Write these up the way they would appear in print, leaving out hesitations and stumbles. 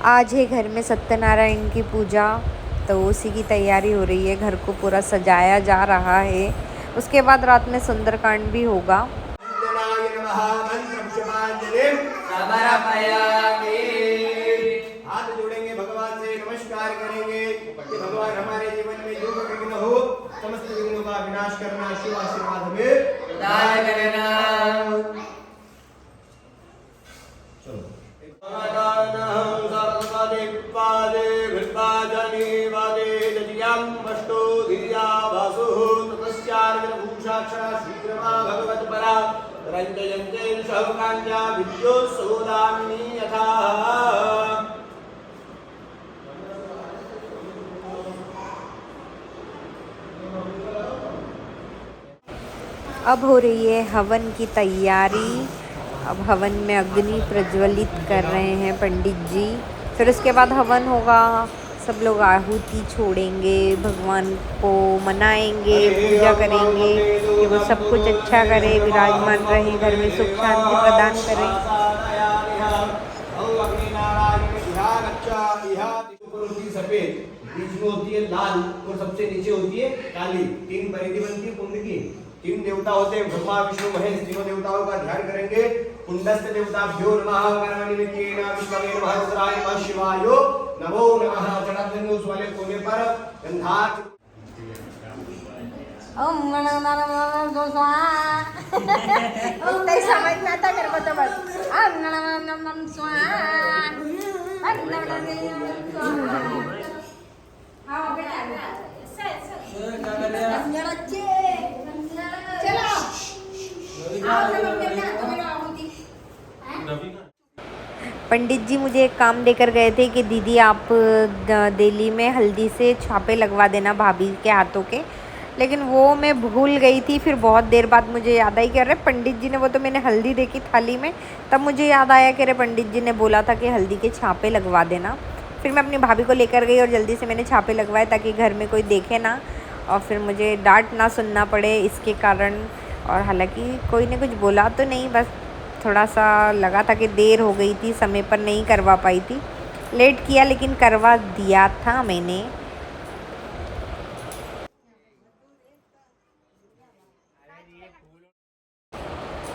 आज है घर में सत्यनारायण की पूजा, तो उसी की तैयारी हो रही है। घर को पूरा सजाया जा रहा है। उसके बाद रात में सुंदरकांड भी होगा। हाथ जोड़ेंगे, भगवान से नमस्कार करेंगे कि भगवान हमारे जीवन में जो भी विघ्न हो, समस्त विघ्नों का विनाश करना, शिव आशीर्वाद हमें प्रदान करना। अब हो रही है हवन की तैयारी। अब हवन में अग्नि प्रज्वलित कर रहे हैं पंडित जी। फिर उसके बाद हवन होगा। सब लोग आहुति छोड़ेंगे, भगवान को मनाएंगे, पूजा करेंगे कि वो सब कुछ अच्छा करे, विराजमान रहे, घर में सुख शांति प्रदान करें। सफेद, बीच में होती है लाल और सबसे नीचे होती है काली। 3 परिधि बनती है कुंड की। 3 देवता होते हैं, ब्रह्मा विष्णु महेश। तीनों देवताओं का ध्यान करेंगे। कुंडस्थ देवताभ्यो नमः, कर्मनिमित्तेन विष्णवे नमः, रुद्राय नमः, शिवाय नमो नमः। जटाधनु उस वाले कोने पर गंधात ओम नमः नमः स्वाहा। इतना ही समझ में आता कर तो बस। ओम नमः नमः स्वाहा। ओम नमः नमः स्वाहा। हाँ बेटा पंडित जी मुझे एक काम देकर गए थे कि दीदी आप दिल्ली में हल्दी से छापे लगवा देना भाभी के हाथों के, लेकिन वो मैं भूल गई थी। फिर बहुत देर बाद मुझे याद आई कि अरे पंडित जी ने, वो तो मैंने हल्दी देखी थाली में, तब मुझे याद आया कि अरे पंडित जी ने बोला था कि हल्दी के छापे लगवा देना। फिर मैं अपनी भाभी को लेकर गई और जल्दी से मैंने छापे लगवाए ताकि घर में कोई देखे ना और फिर मुझे डांट ना सुनना पड़े इसके कारण। और हालांकि कोई ने कुछ बोला तो नहीं, बस थोड़ा सा लगा था कि देर हो गई थी, समय पर नहीं करवा पाई थी, लेट किया, लेकिन करवा दिया था मैंने।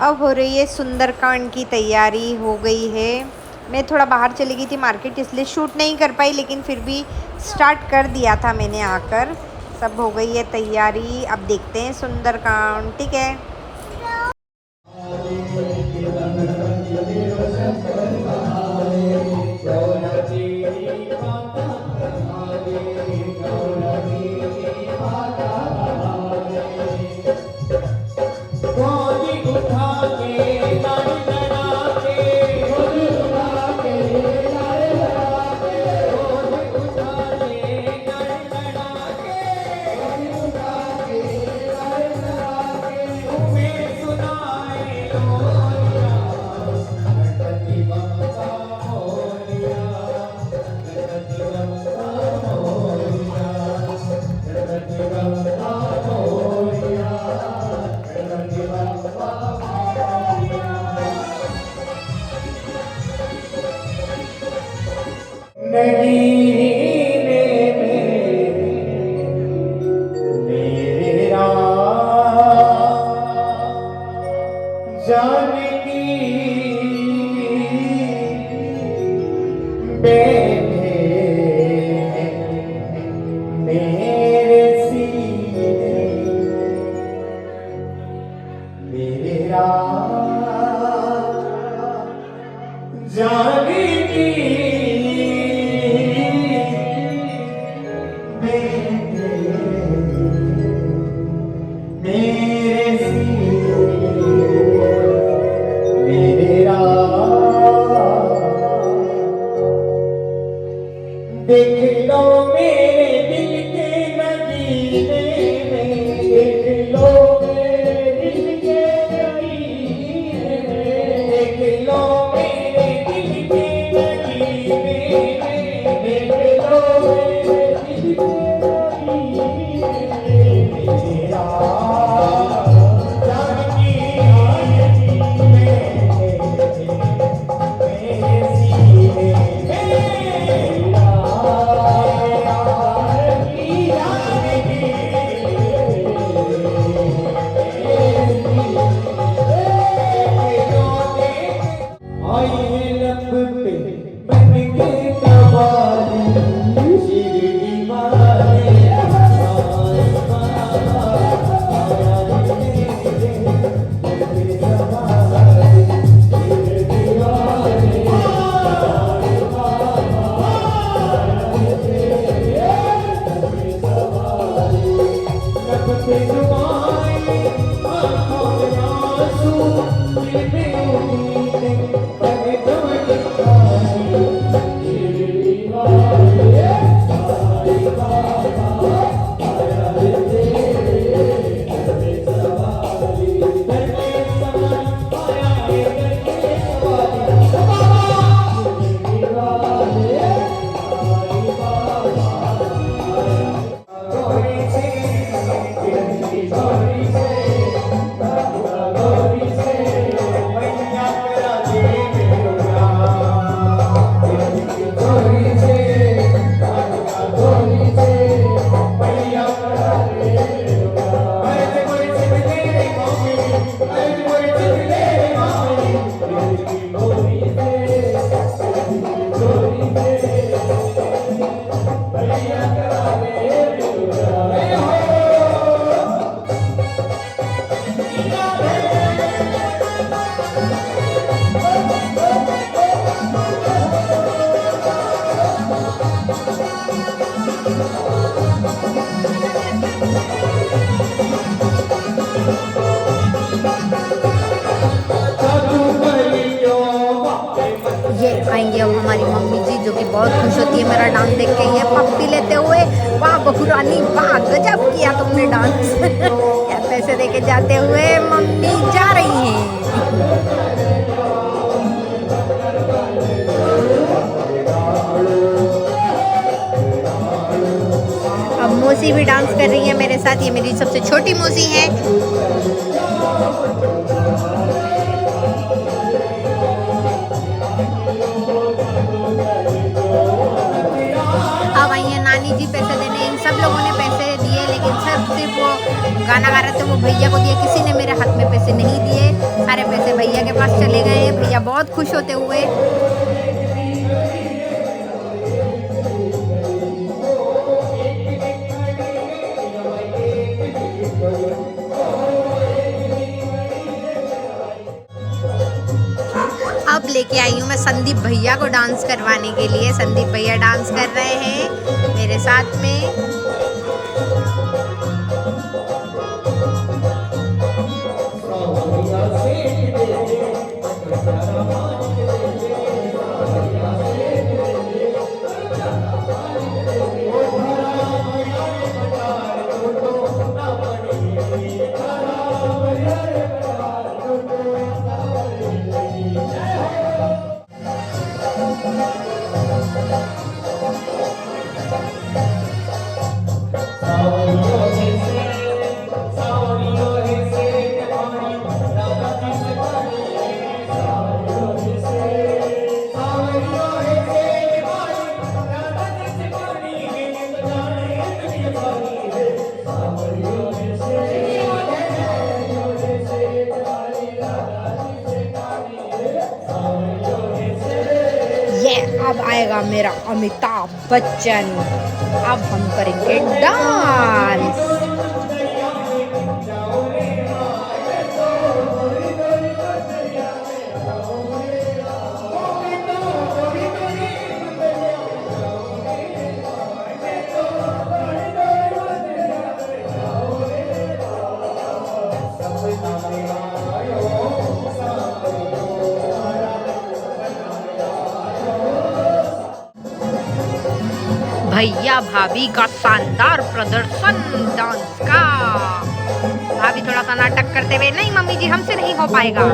अब हो रही है सुंदरकांड की तैयारी हो गई है। मैं थोड़ा बाहर चली गई थी मार्केट, इसलिए शूट नहीं कर पाई, लेकिन फिर भी स्टार्ट कर दिया था मैंने आकर। सब हो गई है तैयारी। अब देखते हैं सुंदरकांड। ठीक है। आई है लब पे बन के कवाली शिरडी वाले साईं बाबा आया है मेरे दिल पे सवारी शिरडी वाले साईं बाबा आया है तेरे दिल पे सवारी लब पे दुआएं आंखों में आंसू दिल में उम्मीदें बने दौड़ खानी शिरडी वाले साईं बाबा आया है तेरे दर पे सवारी दर पे सवारी आया है दर पे सवारी शिरडी वाले साईं बाबा गौरी से गिरती गौरी से गौरी से मैया तेरा दे मेरा गिरती गौरी से गौरी से मैया तेरा दे मेरा अरे गौरी से मिले रे मम्मी अरे गौरी से मिले रे मम्मी गिरती गौरी से गौरी से मैया तेरा दे मेरा ये आएंगे अब हमारी मम्मी जी, जो कि बहुत खुश होती है मेरा डांस देख के। ये पप्पी लेते हुए, वाह बहू रानी वाह गजब किया तुमने डांस। यार पैसे दे के जाते हुए मम्मी जा रही हैं। अब मौसी भी डांस कर रही है मेरे साथ। ये मेरी सबसे छोटी मौसी है। अब आई है नानी जी पैसे देने। इन सब लोगों ने पैसे दिए, लेकिन सिर्फ वो गाना गा रहे थे वो भैया को दिए, किसी ने मेरे हाथ में पैसे नहीं दिए। सारे पैसे भैया के पास चले गए। भैया बहुत खुश होते हुए। अब लेके आई हूँ मैं संदीप भैया को डांस करवाने के लिए। संदीप भैया डांस कर रहे हैं मेरे साथ में। अब आएगा मेरा अमिताभ बच्चन। अब हम करेंगे डांस। भैया भाभी का शानदार प्रदर्शन डांस का। भाभी थोड़ा सा नाटक करते हुए, नहीं मम्मी जी हमसे नहीं हो पाएगा,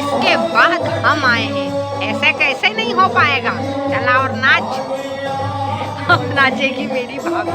इसके बाद हम आए हैं, ऐसे कैसे नहीं हो पाएगा, चला और नाच। अब नाचेगी मेरी भाभी।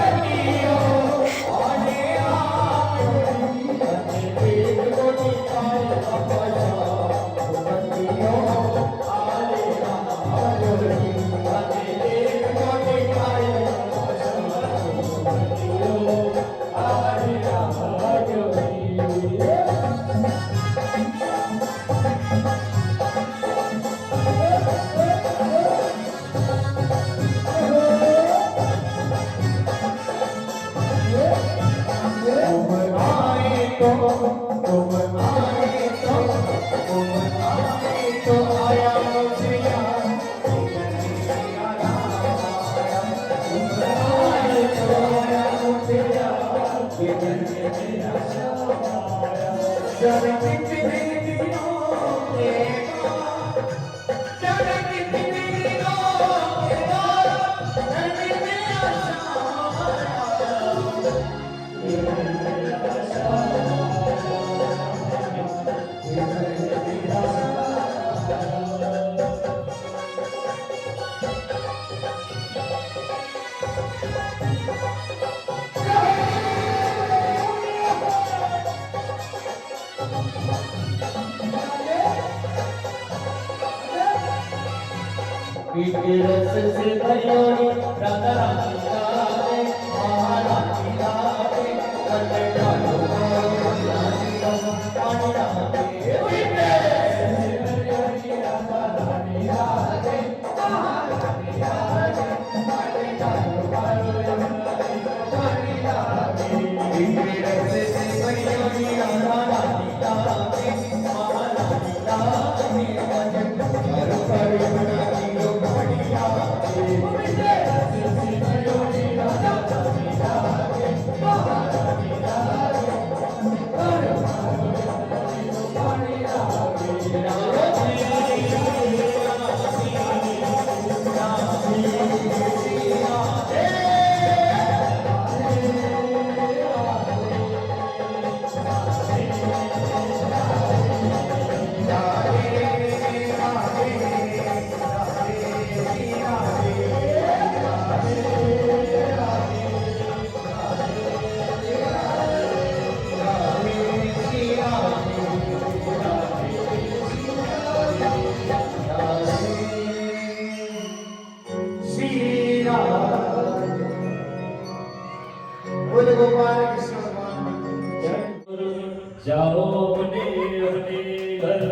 जाओ अपने अपने घर।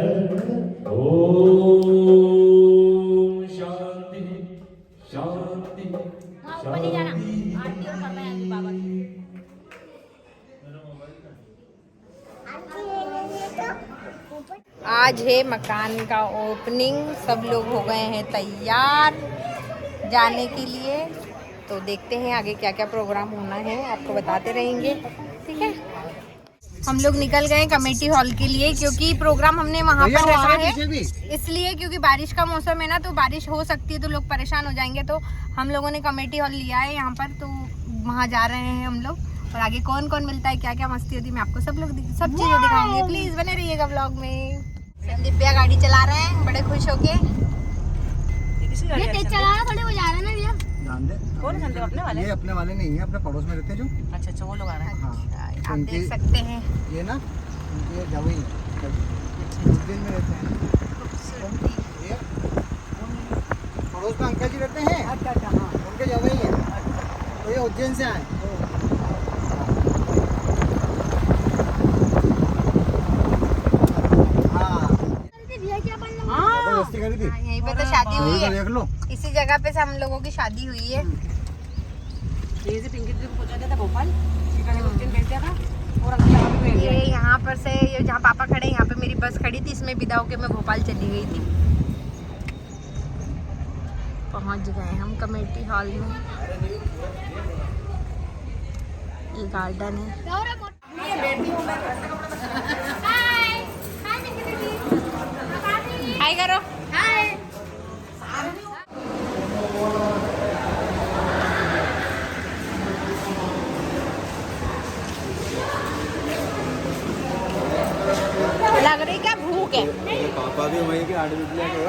ओम शांति शांति हाँ ऊपर नहीं जाना, आरती और करना है बाबा की। आज है मकान का ओपनिंग, सब लोग हो गए हैं तैयार जाने के लिए। तो देखते हैं आगे क्या क्या प्रोग्राम होना है, आपको बताते रहेंगे। ठीक है, हम लोग निकल गए कमेटी हॉल के लिए क्योंकि प्रोग्राम हमने वहाँ पर रखा है, इसलिए क्योंकि बारिश का मौसम है ना, तो बारिश हो सकती है तो लोग परेशान हो जाएंगे। तो हम लोगों ने कमेटी हॉल लिया है यहाँ पर, तो वहाँ जा रहे हैं हम लोग। और आगे कौन कौन मिलता है, क्या क्या मस्ती होती है, मैं आपको सब चीज़ें दिखाऊंगी। प्लीज़ बने रहिएगा व्लॉग में। संदीप भैया गाड़ी चला रहे हैं बड़े खुश होके। ये तेज चला रहा, थोड़े वो जा रहे हैं ना भैया। कौन संदीप? अपने वाले? ये अपने वाले नहीं है, अपने पड़ोस में रहते हैं जो। अच्छा अच्छा, वो लोग आ रहे हैं। अच्छा, आप देख सकते हैं ये ना उनके जवई उज्जैन में रहते हैं। ये पड़ोस में अंकल जी रहते हैं। अच्छा अच्छा, हाँ, उनके जवई हैं। तो ये उज्जैन से आए। करी थी यहीं पे तो शादी हुई है, देख लो। इसी जगह पे से हम लोगों की शादी हुई है। ये से पिंकी जी को पहुंचा दिया था भोपाल, सीधा ने उज्जैन भेज दिया था और अंकल यहाँ पे भेज दिया। ये यहाँ पर से, ये जहाँ पापा खड़े यहाँ पे मेरी बस खड़ी थी, इसमें विदा होके मैं भोपाल चली गई थी। पहुँच गए हम कमेटी हॉल में। ये गार्डन है। हाय करो। हाय। लग रही क्या भूख है? पापा भी वहीं के आटे निकले थे।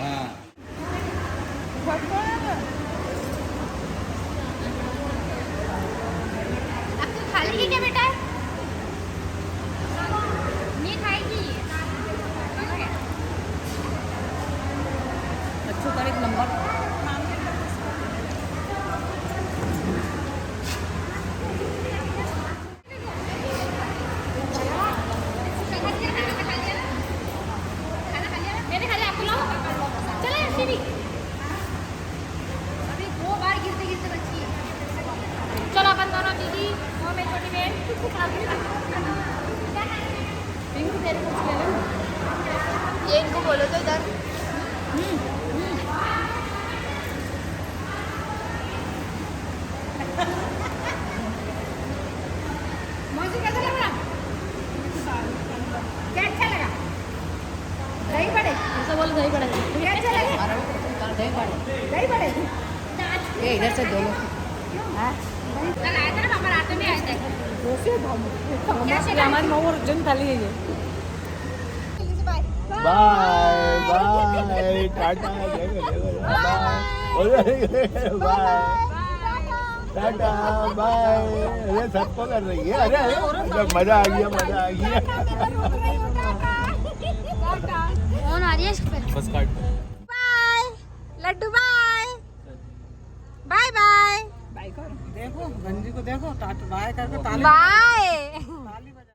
हाँ, अब तू खा लेगी क्या बेटा? नहीं खाएगी। बच्चों का एक नंबर। मैंने खा लिया, आपको लाओ। चलो श्री, अभी 2 बार गिरते गिरते बची है। चलो अपन दोनों दीदी और मैं छोटी बहन पिंक तेरे कुछ ले लो। ये इनको बोलो तो इधर। मौसी कैसा लग रहा? क्या अच्छा लगा? दही बड़े? ऐसा बोलो दही बड़ा क्या अच्छा लगा? दही बड़े दही बड़े? ये इधर से दोनों। कल आए थे ना पापा, रात में आए थे। क्या हमारी मऊ और उज्जैन थाली है ये। Bye bye tata bye tata bye. अरे सबको कर रही है। अरे मजा आ गया, मजा आ गया। कौन आ रही है इस पे? बस काट। बाय। बाय कर। देखो गंजी को देखो, बाय करके ताली बाय। ताली बजा।